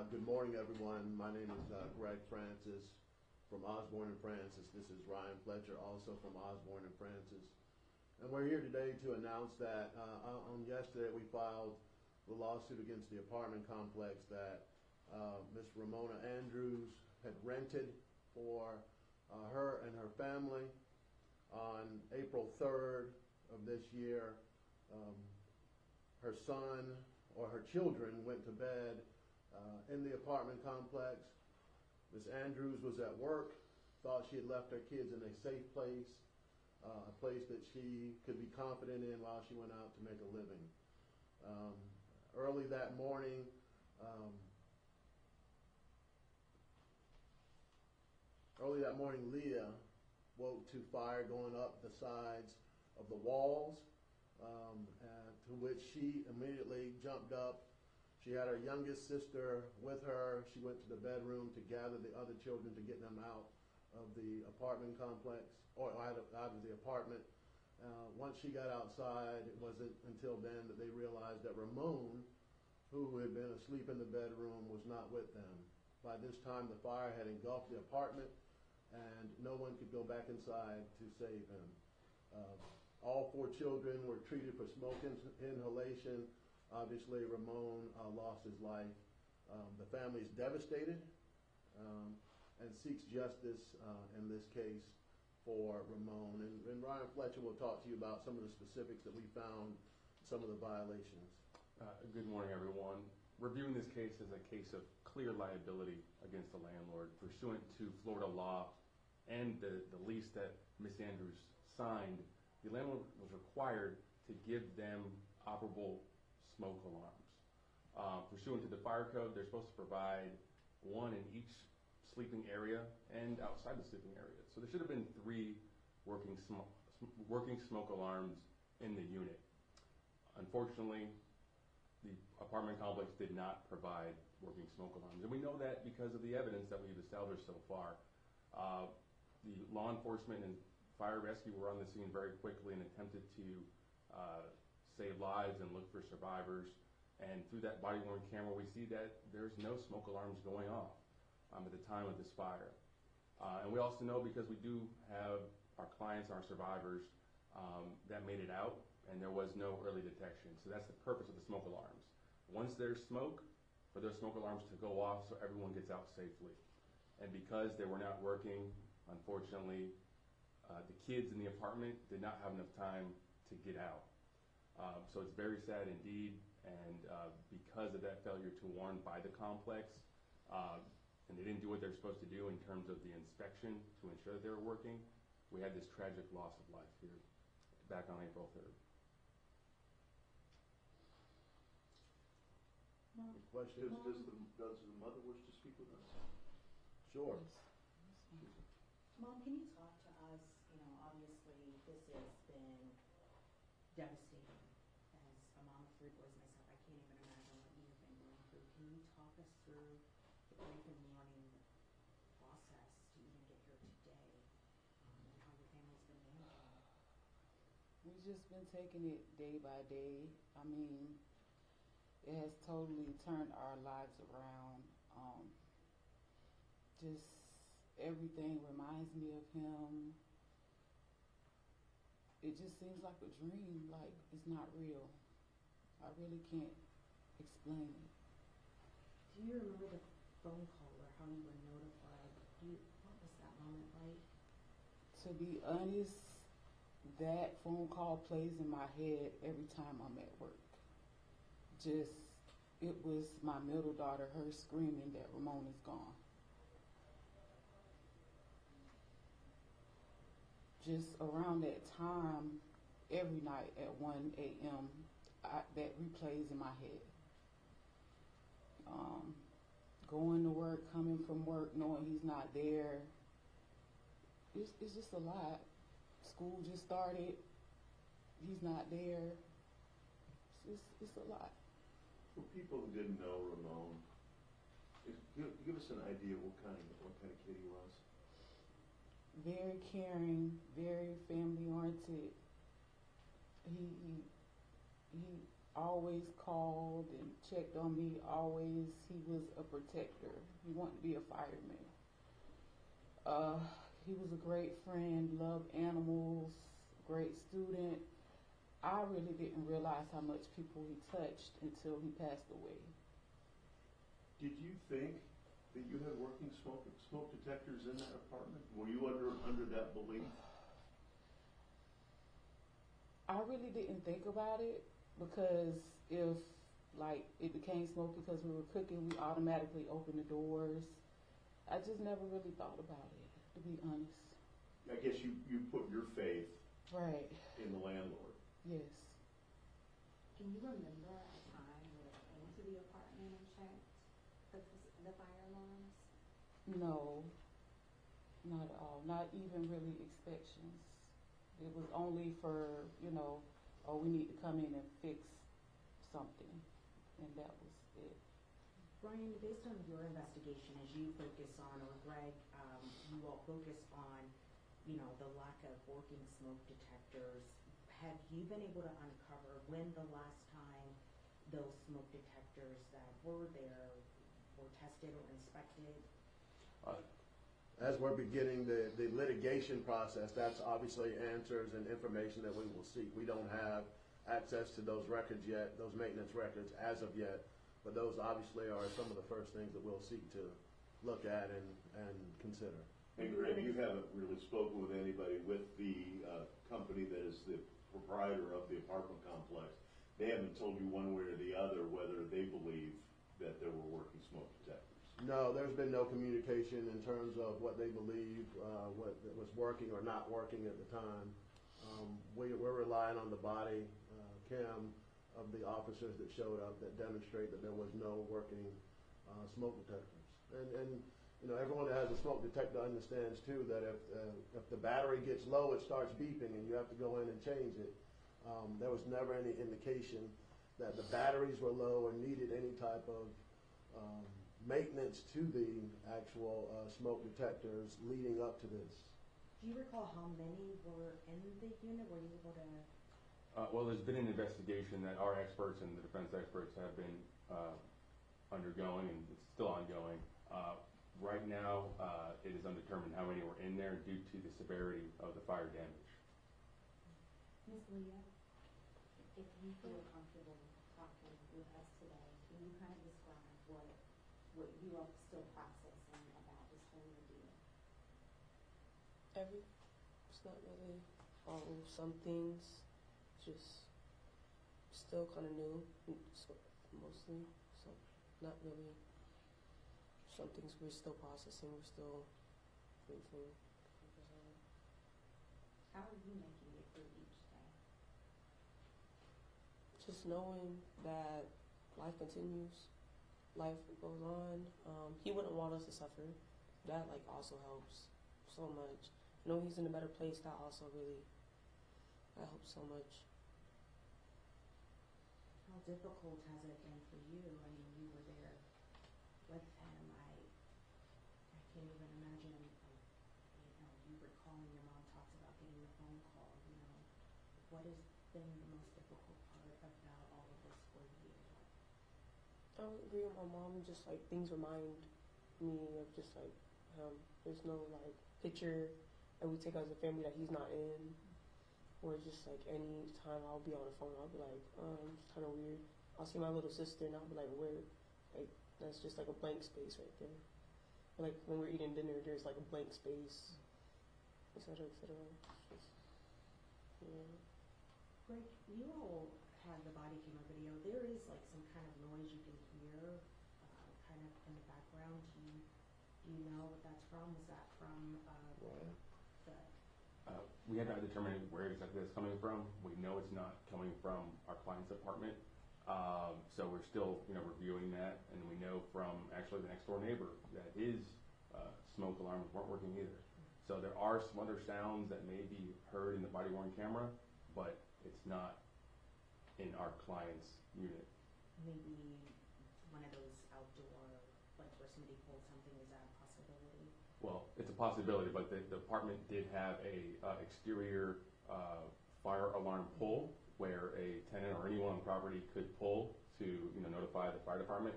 Good morning, everyone. My name is Greg Francis from Osborne and Francis. This is Ryan Fletcher, also from Osborne and Francis. And we're here today to announce that on yesterday we filed the lawsuit against the apartment complex that Miss Ramona Andrews had rented for her and her family. On April 3rd of this year, her son or her children went to bed in the apartment complex. Miss Andrews was at work, thought she had left her kids in a safe place, a place that she could be confident in while she went out to make a living. Early that morning, Leah woke to fire going up the sides of the walls, to which she immediately jumped up. She had her youngest sister with her. She went to the bedroom to gather the other children to get them out of the apartment complex, or out of the apartment. Once she got outside, it wasn't until then that they realized that Ramon, who had been asleep in the bedroom, was not with them. By this time, the fire had engulfed the apartment, and no one could go back inside to save him. All 4 children were treated for smoke inhalation. Obviously, Ramon lost his life. The family is devastated and seeks justice in this case for Ramon. And Ryan Fletcher will talk to you about some of the specifics that we found, some of the violations. Good morning, everyone. Reviewing this case as a case of clear liability against the landlord pursuant to Florida law and the lease that Ms. Andrews signed. The landlord was required to give them operable smoke alarms. Pursuant to the fire code, they're supposed to provide 1 in each sleeping area and outside the sleeping area. So there should have been 3 working smoke alarms in the unit. Unfortunately, the apartment complex did not provide working smoke alarms. And we know that because of the evidence that we've established so far. The law enforcement and fire rescue were on the scene very quickly and attempted to save lives and look for survivors. And through that body-worn camera, we see that there's no smoke alarms going off at the time of this fire. And we also know, because we do have our clients, our survivors, that made it out, and there was no early detection. So that's the purpose of the smoke alarms. Once there's smoke, for those smoke alarms to go off so everyone gets out safely. And because they were not working, unfortunately, the kids in the apartment did not have enough time to get out. So it's very sad indeed, and because of that failure to warn by the complex, and they didn't do what they're supposed to do in terms of the inspection to ensure that they were working, we had this tragic loss of life here back on April 3rd. Any questions? Does the mother wish to speak with us? Sure. Mom, can you talk to us? You know, obviously this has been devastating. As a mom of 3 boys myself, I can't even imagine what you've been going through. Can you talk us through the grief and mourning process to even get here today, and how your family's been managing? We've just been taking it day by day. I mean, it has totally turned our lives around. Just everything reminds me of him. It just seems like a dream, like it's not real. I really can't explain it. Do you remember the phone call or how you were notified? What was that moment like? To be honest, that phone call plays in my head every time I'm at work. It was my middle daughter, her screaming that Ramon is gone. Just around that time, every night at 1 a.m., that replays in my head. Going to work, coming from work, knowing he's not there. It's just a lot. School just started. He's not there. It's a lot. For people who didn't know Ramon, give us an idea of what kind of kid he was. Very caring, very family oriented. He always called and checked on me. Always, he was a protector. He wanted to be a fireman. He was a great friend, loved animals, great student. I really didn't realize how much people he touched until he passed away. Did you think that you had working smoke detectors in that apartment? Were you under that belief? I really didn't think about it because if like it became smoke because we were cooking, we automatically opened the doors. I just never really thought about it, to be honest. I guess you put your faith Right. in the landlord. Yes. Can you remember a time when they came to the apartment and checked the fire alarms? No, not at all. Not even really inspections. It was only for, oh, we need to come in and fix something. And that was it. Brian, based on your investigation, as you focus on, or Greg, you all focus on, the lack of working smoke detectors, have you been able to uncover when the last time those smoke detectors that were there were tested or inspected? As we're beginning the litigation process, that's obviously answers and information that we will seek. We don't have access to those records yet, those maintenance records as of yet, but those obviously are some of the first things that we'll seek to look at and consider. And Greg, you haven't really spoken with anybody with the company that is the proprietor of the apartment complex. They haven't told you one way or the other whether they believe that there were working smoke detectors. No, there's been no communication in terms of what they believe, what was working or not working at the time. We're relying on the body cam of the officers that showed up that demonstrate that there was no working smoke detectors. And everyone that has a smoke detector understands too that if the battery gets low, it starts beeping and you have to go in and change it. There was never any indication that the batteries were low or needed any type of maintenance to the actual smoke detectors leading up to this. Do you recall how many were in the unit? Were you able to? Well, there's been an investigation that our experts and the defense experts have been undergoing, and it's still ongoing. Right now, it is undetermined how many were in there due to the severity of the fire damage. Ms. Leah, if you feel comfortable talking with us today, can you kind of describe what you are still processing about this whole ordeal? It's not really some things just still kind of new, so mostly, so not really. Some things we're still processing, we're still thinking. How are you making it through each day? Just knowing that life continues, life goes on. He wouldn't want us to suffer. That also helps so much. I know he's in a better place. That also that helps so much. How difficult has it been for you? I mean, you were there with him. I can't even imagine. You recalling your mom talks about getting the phone call. What has been the most difficult part about all of this for you? I would agree with my mom. Just things remind me of just him. There's no picture that we take as a family that he's not in. Or just any time I'll be on the phone, I'll be it's kind of weird. I'll see my little sister and I'll be like, where? That's just a blank space right there. Or, when we're eating dinner, there's a blank space, et cetera, et cetera. Yeah. Greg, you all had the body camera video. There is some kind of noise you can hear, kind of in the background. Do you know what that's from? Was that from We have not determined where exactly that's coming from. We know it's not coming from our client's apartment. So we're still, reviewing that, and we know from actually the next door neighbor that his smoke alarms weren't working either. So there are some other sounds that may be heard in the body-worn camera, but it's not in our client's unit. maybe one of those outdoor, where somebody pulled something? Is that a possibility? Well, it's a possibility, but the apartment did have a exterior fire alarm pull where a tenant or anyone on the property could pull to, notify the fire department.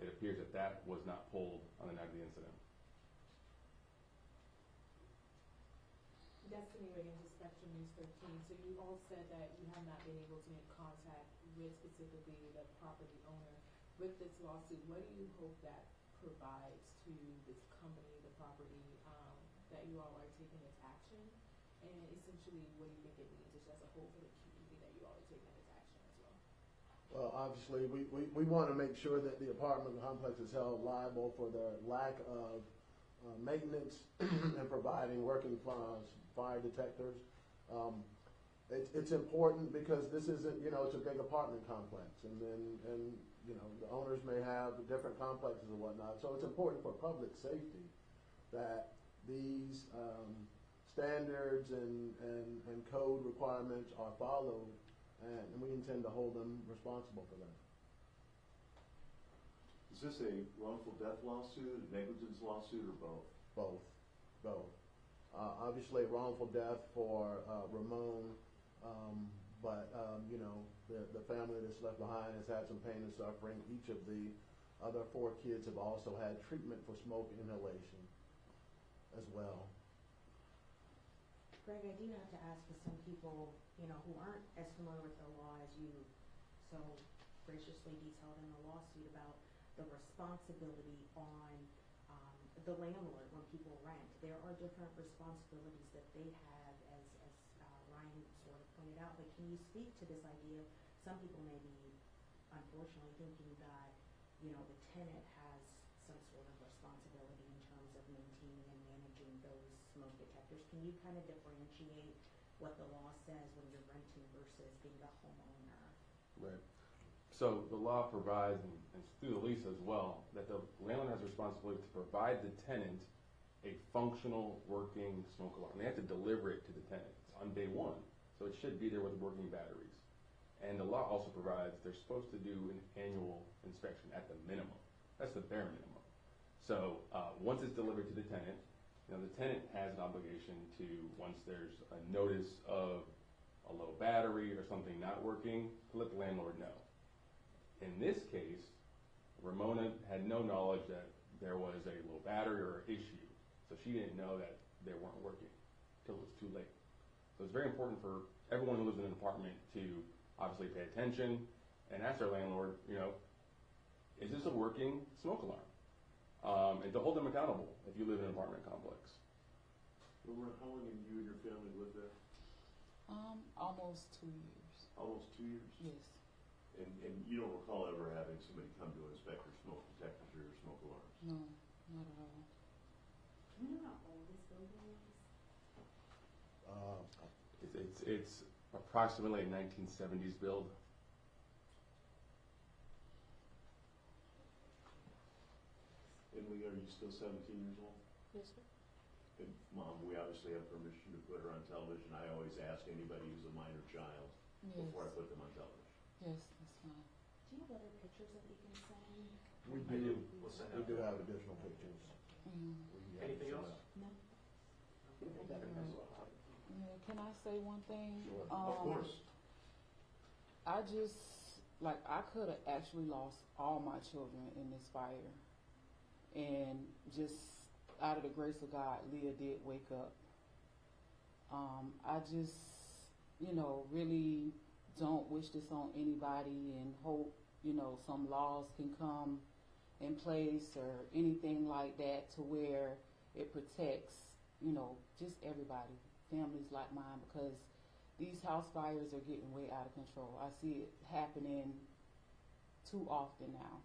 It appears that that was not pulled on the night of the incident. Destiny Wiggins with Spectrum News 13. So you all said that you have not been able to make contact with specifically the property owner. With this lawsuit, what do you hope that provides to this company, the property, that you all are taking this action? And essentially, what do you think it means just as a whole for the community that you all are taking this action as well? Well, obviously, we want to make sure that the apartment complex is held liable for the lack of maintenance and providing working fire detectors. It's important because this isn't, it's a big apartment complex, and the owners may have different complexes and whatnot. So it's important for public safety that these standards and code requirements are followed, and we intend to hold them responsible for that. Is this a wrongful death lawsuit, a negligence lawsuit, or both? Both. Obviously, wrongful death for Ramon, but the family that's left behind has had some pain and suffering. Each of the other 4 kids have also had treatment for smoke inhalation as well. Greg, I do have to ask, for some people, who aren't as familiar with the law as you so graciously detailed in the lawsuit, about the responsibility on the landlord when people rent. There are different responsibilities that they have, as Ryan sort of pointed out. But can you speak to this idea? Some people may be, unfortunately, thinking that, the tenant has some sort of responsibility in terms of maintaining and managing those smoke detectors. Can you kind of differentiate what the law says when you're renting versus being the homeowner? Right. So the law provides, and through the lease as well, that the landlord has a responsibility to provide the tenant a functional working smoke alarm. They have to deliver it to the tenant on day 1, so it should be there with working batteries. And the law also provides they're supposed to do an annual inspection at the minimum. That's the bare minimum. So once it's delivered to the tenant has an obligation to, once there's a notice of a low battery or something not working, to let the landlord know. In this case, Ramona had no knowledge that there was a low battery or issue, so she didn't know that they weren't working until it was too late. So it's very important for everyone who lives in an apartment to obviously pay attention and ask their landlord, is this a working smoke alarm? And to hold them accountable if you live in an apartment complex. How long have you and your family lived there? Almost 2 years. Almost 2 years? Yes. And you don't recall ever having somebody come to inspect your smoke detectors or your smoke alarms? No, not at all. Do you know how old this building is? It's approximately a 1970s build. And Lee, are you still 17 years old? Yes, sir. And Mom, we obviously have permission to put her on television. I always ask anybody who's a minor child before I put them on television. Yes, that's fine. Do you have other pictures that you can send? We do. We do have additional pictures. Anything else? No. Yeah, can I say one thing? Sure. Of course. I could have actually lost all my children in this fire. And just out of the grace of God, Leah did wake up. I just, really don't wish this on anybody, and hope, some laws can come in place or anything like that to where it protects, just everybody, families like mine, because these house fires are getting way out of control. I see it happening too often now,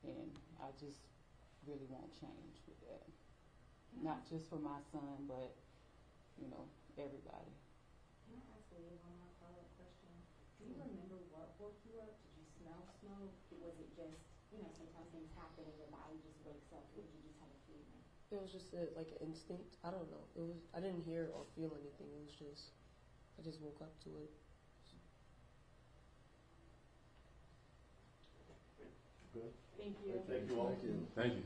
and I just really won't change with that. Not just for my son, but, everybody. Can I ask Leah one more follow-up question? Do you remember what woke you up? Did you smell smoke? Was it just, sometimes things happen and your body just wakes up, or did you just have a feeling? It was just like an instinct. I don't know. I didn't hear or feel anything. It was just, I just woke up to it. Good. Thank you. Thank you all. Thank you. Thank you.